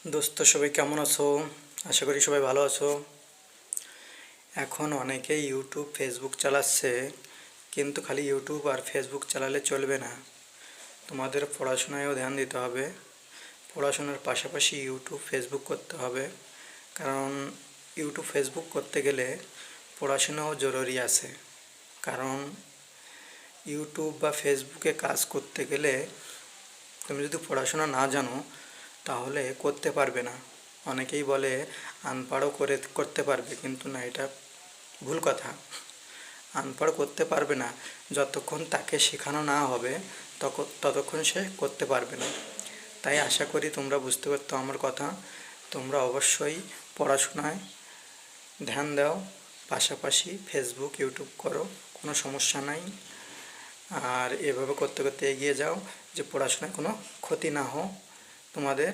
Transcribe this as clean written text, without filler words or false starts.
দোস্ত সবাই কেমন আছো? আশা করি সবাই ভালো আছো। এখন অনেকেই ইউটিউব ফেসবুক চালাচ্ছে, কিন্তু খালি ইউটিউব আর ফেসবুক চালালে চলবে না। তোমাদের পড়াশোনায়ও ধ্যান দিতে হবে। পড়াশোনার পাশাপাশি ইউটিউব ফেসবুক করতে হবে, কারণ ইউটিউব ফেসবুক করতে গেলে পড়াশোনাও জরুরি আছে। কারণ ইউটিউব বা ফেসবুকে কাজ করতে গেলে তুমি যদি পড়াশোনা না জানো তাহলে করতে পারবে না। অনেকেই বলে আনপড়ও করতে পারবে, কিন্তু না, এটা ভুল কথা। আনপড় করতে পারবে না, যতক্ষণ তাকে শেখানো না হবে ততক্ষণ সে করতে পারবে না। তাই আশা করি তোমরা বুঝতে পারতো আমার কথা। তোমরা অবশ্যই পড়াশোনায় ধ্যান দাও, পাশাপাশি ফেসবুক ইউটিউব করো, কোনো সমস্যা নাই। আর এভাবে করতে করতে এগিয়ে যাও, যে পড়াশোনায় কোনো ক্ষতি না হোক তোমাদের।